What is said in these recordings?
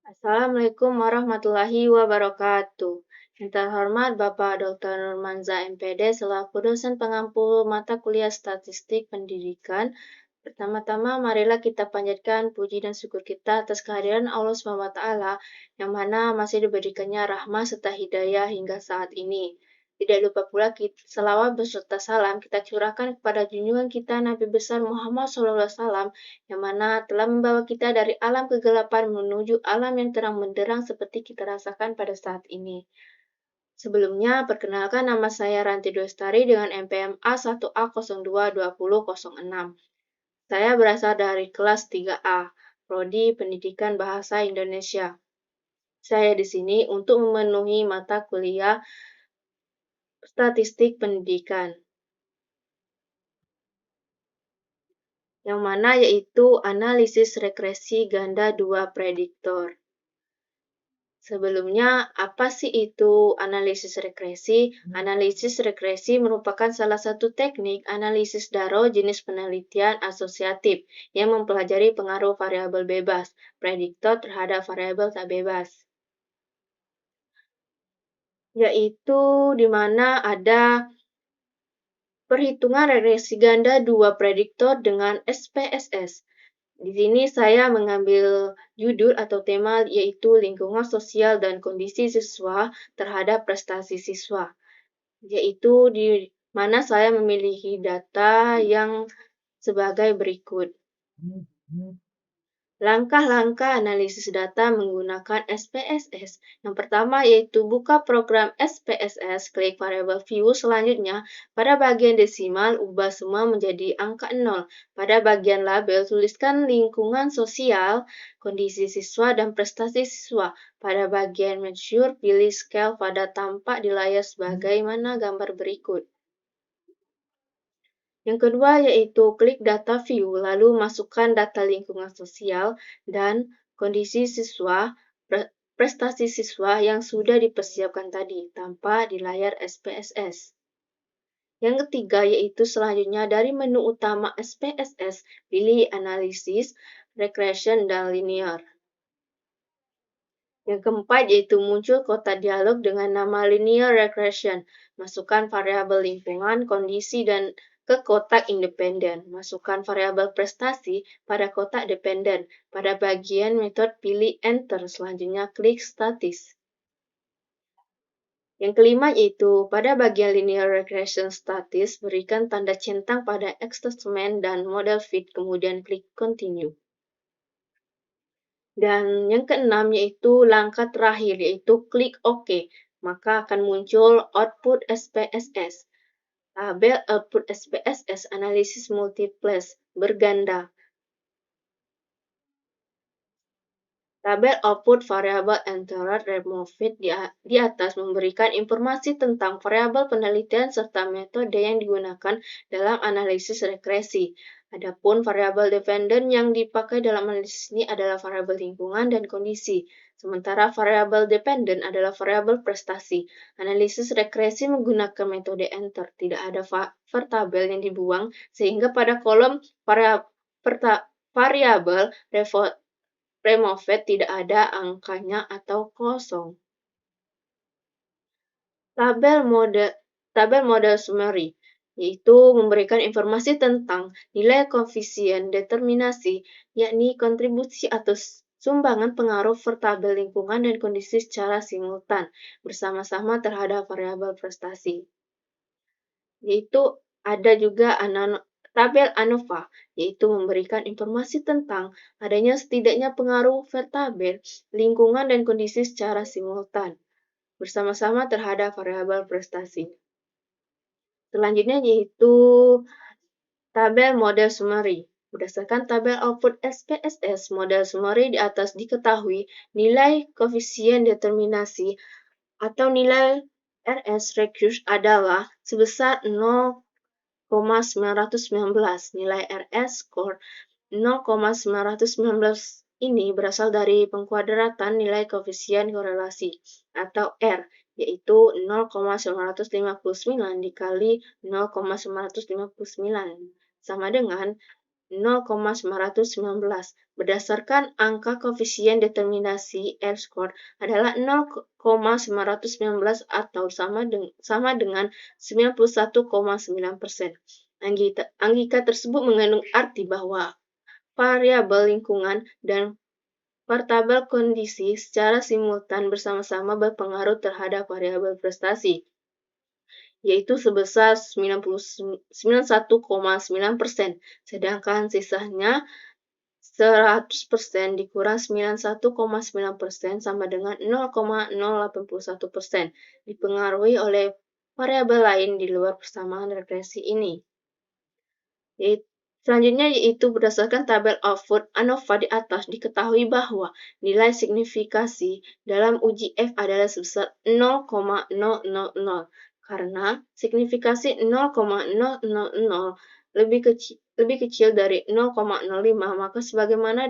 Assalamualaikum warahmatullahi wabarakatuh. Yang terhormat Bapak Dr. Nurmanza MPD selaku dosen pengampu mata kuliah Statistik Pendidikan. Pertama-tama marilah kita panjatkan puji dan syukur kita atas kehadiran Allah SWT yang mana masih diberikannya rahmat serta hidayah hingga saat ini. Tidak lupa pula selawat beserta salam kita curahkan kepada junjungan kita Nabi besar Muhammad SAW yang mana telah membawa kita dari alam kegelapan menuju alam yang terang benderang seperti kita rasakan pada saat ini. Sebelumnya, perkenalkan nama saya Ranti Dwestari dengan NPM A1A022006. Saya berasal dari kelas 3A, Prodi Pendidikan Bahasa Indonesia. Saya di sini untuk memenuhi mata kuliah Statistik Pendidikan, yang mana yaitu analisis regresi ganda 2 prediktor. Sebelumnya, apa sih itu analisis regresi? Analisis regresi merupakan salah satu teknik analisis Darrow jenis penelitian asosiatif yang mempelajari pengaruh variabel bebas, prediktor terhadap variabel tak bebas. Yaitu di mana ada perhitungan regresi ganda 2 prediktor dengan SPSS. Di sini saya mengambil judul atau tema yaitu lingkungan sosial dan kondisi siswa terhadap prestasi siswa. Yaitu di mana saya memiliki data yang sebagai berikut. Langkah-langkah analisis data menggunakan SPSS. Yang pertama yaitu buka program SPSS, klik variable view. Selanjutnya, pada bagian desimal, ubah semua menjadi angka 0. Pada bagian label, tuliskan lingkungan sosial, kondisi siswa, dan prestasi siswa. Pada bagian measure, pilih scale pada tampak di layar sebagaimana gambar berikut. Yang kedua yaitu klik data view, lalu masukkan data lingkungan sosial dan kondisi siswa, prestasi siswa yang sudah dipersiapkan tadi, tanpa di layar SPSS. Yang ketiga yaitu selanjutnya dari menu utama SPSS, pilih analisis, regression, dan linear. Yang keempat yaitu muncul kotak dialog dengan nama linear regression. Masukkan variabel lingkungan, kondisi, dan ke kotak independen. Masukkan variabel prestasi pada kotak dependen. Pada bagian metode pilih Enter. Selanjutnya klik Statis. Yang kelima yaitu pada bagian linear regression statis, berikan tanda centang pada experiment dan model fit, kemudian klik Continue. Dan yang keenam yaitu langkah terakhir yaitu klik OK. Maka akan muncul output SPSS. Tabel output SPSS analisis multiples berganda. Tabel output variabel entered removed di atas memberikan informasi tentang variabel penelitian serta metode yang digunakan dalam analisis regresi. Adapun variabel dependen yang dipakai dalam analisis ini adalah variabel lingkungan dan kondisi, sementara variabel dependen adalah variabel prestasi. Analisis regresi menggunakan metode enter, tidak ada variabel yang dibuang, sehingga pada kolom variabel removed tidak ada angkanya atau kosong. Tabel model summary yaitu memberikan informasi tentang nilai koefisien determinasi, yakni kontribusi atau sumbangan pengaruh variabel lingkungan dan kondisi secara simultan bersama-sama terhadap variabel prestasi. Yaitu ada juga tabel ANOVA, yaitu memberikan informasi tentang adanya setidaknya pengaruh variabel lingkungan dan kondisi secara simultan bersama-sama terhadap variabel prestasi. Selanjutnya yaitu tabel model summary. Berdasarkan tabel output SPSS, model summary di atas diketahui nilai koefisien determinasi atau nilai RS recurse adalah sebesar 0,919. Nilai RS score 0,919 ini berasal dari pengkuadratan nilai koefisien korelasi atau R, yaitu 0,959 dikali 0,959 sama dengan 0,919. Berdasarkan angka koefisien determinasi R-score adalah 0,919 atau sama dengan 91,9%. Angka tersebut mengandung arti bahwa variabel lingkungan dan variabel kondisi secara simultan bersama-sama berpengaruh terhadap variabel prestasi, yaitu sebesar 91,9%, sedangkan sisanya 100% dikurang 91,9% sama dengan 0,081%, dipengaruhi oleh variabel lain di luar persamaan regresi ini. Selanjutnya yaitu berdasarkan tabel output ANOVA di atas diketahui bahwa nilai signifikasi dalam uji F adalah sebesar 0,000 karena signifikasi 0,000 lebih kecil dari 0,05, maka sebagaimana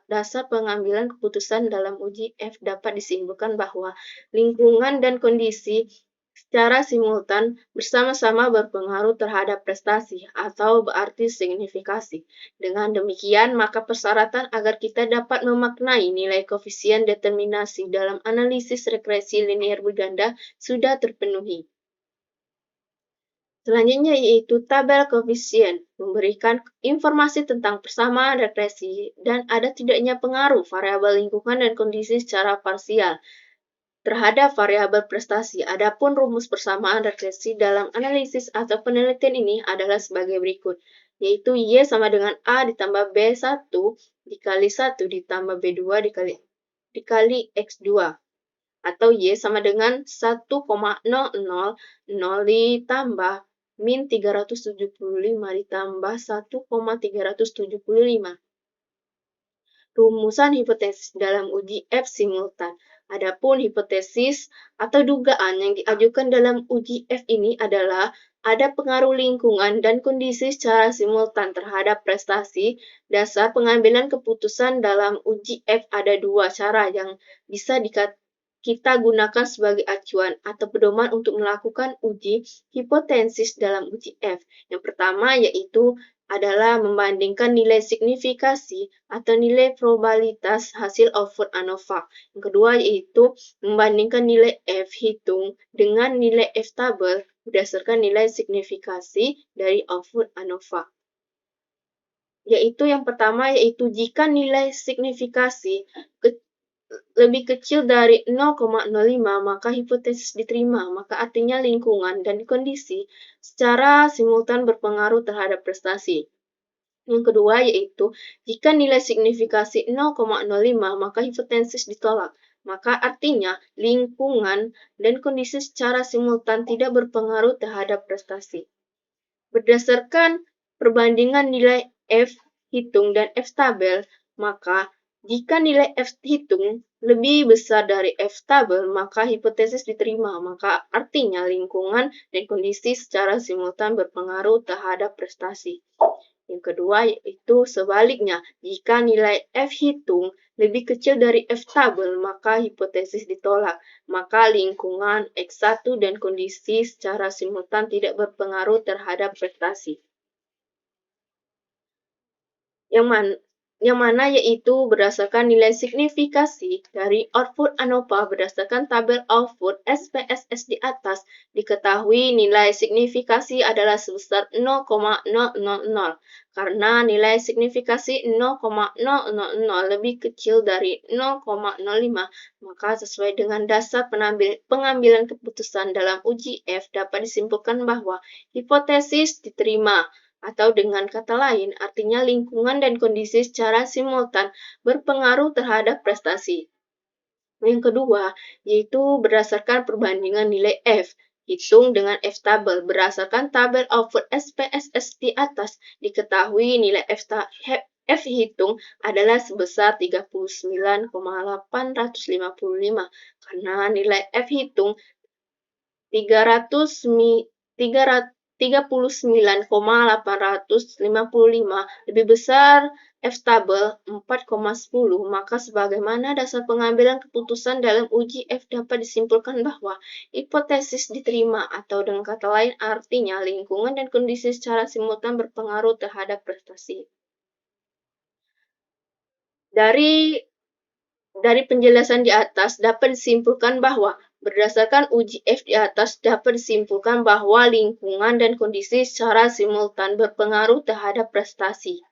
dasar pengambilan keputusan dalam uji F dapat disimpulkan bahwa lingkungan dan kondisi secara simultan bersama-sama berpengaruh terhadap prestasi atau berarti signifikasi. Dengan demikian, maka persyaratan agar kita dapat memaknai nilai koefisien determinasi dalam analisis regresi linear berganda sudah terpenuhi. Selanjutnya yaitu tabel koefisien, memberikan informasi tentang persamaan regresi dan ada tidaknya pengaruh variabel lingkungan dan kondisi secara parsial terhadap variabel prestasi. Adapun rumus persamaan regresi dalam analisis atau penelitian ini adalah sebagai berikut, yaitu Y sama dengan A ditambah B1 dikali 1 ditambah B2 dikali X2, atau Y sama dengan 1,000 ditambah min 375 ditambah 1,375. Rumusan hipotesis dalam uji F simultan. Adapun hipotesis atau dugaan yang diajukan dalam uji F ini adalah ada pengaruh lingkungan dan kondisi secara simultan terhadap prestasi. Dasar pengambilan keputusan dalam uji F ada dua cara yang bisa kita gunakan sebagai acuan atau pedoman untuk melakukan uji hipotesis dalam uji F. Yang pertama yaitu adalah membandingkan nilai signifikasi atau nilai probabilitas hasil output ANOVA. Yang kedua yaitu membandingkan nilai F hitung dengan nilai F tabel berdasarkan nilai signifikasi dari output ANOVA. Yaitu yang pertama yaitu jika nilai signifikasi lebih kecil dari 0,05 maka hipotesis diterima, maka artinya lingkungan dan kondisi secara simultan berpengaruh terhadap prestasi. Yang kedua yaitu jika nilai signifikasi 0,05 maka hipotesis ditolak, maka artinya lingkungan dan kondisi secara simultan tidak berpengaruh terhadap prestasi. Berdasarkan perbandingan nilai F hitung dan F tabel, maka jika nilai F hitung lebih besar dari F tabel, maka hipotesis diterima, maka artinya lingkungan dan kondisi secara simultan berpengaruh terhadap prestasi. Yang kedua yaitu sebaliknya, jika nilai F hitung lebih kecil dari F tabel, maka hipotesis ditolak, maka lingkungan X1 dan kondisi secara simultan tidak berpengaruh terhadap prestasi. Yang mana yaitu berdasarkan nilai signifikasi dari output ANOVA berdasarkan tabel output SPSS di atas, diketahui nilai signifikasi adalah sebesar 0,000 karena nilai signifikasi 0,000 lebih kecil dari 0,05, maka sesuai dengan dasar pengambilan keputusan dalam uji F dapat disimpulkan bahwa hipotesis diterima. Atau dengan kata lain, artinya lingkungan dan kondisi secara simultan berpengaruh terhadap prestasi. Yang kedua, yaitu berdasarkan perbandingan nilai F, hitung dengan F tabel. Berdasarkan tabel output SPSS di atas, diketahui nilai F hitung adalah sebesar 39,855, karena nilai F hitung 39,855 lebih besar F tabel 4,10, maka sebagaimana dasar pengambilan keputusan dalam uji F dapat disimpulkan bahwa hipotesis diterima atau dengan kata lain artinya lingkungan dan kondisi secara simultan berpengaruh terhadap prestasi. Dari penjelasan di atas dapat disimpulkan bahwa berdasarkan uji F di atas dapat disimpulkan bahwa lingkungan dan kondisi secara simultan berpengaruh terhadap prestasi.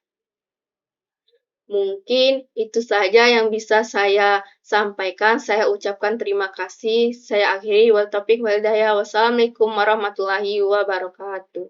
Mungkin itu saja yang bisa saya sampaikan. Saya ucapkan terima kasih. Saya akhiri wal taufiq wal hidayah. Wassalamualaikum warahmatullahi wabarakatuh.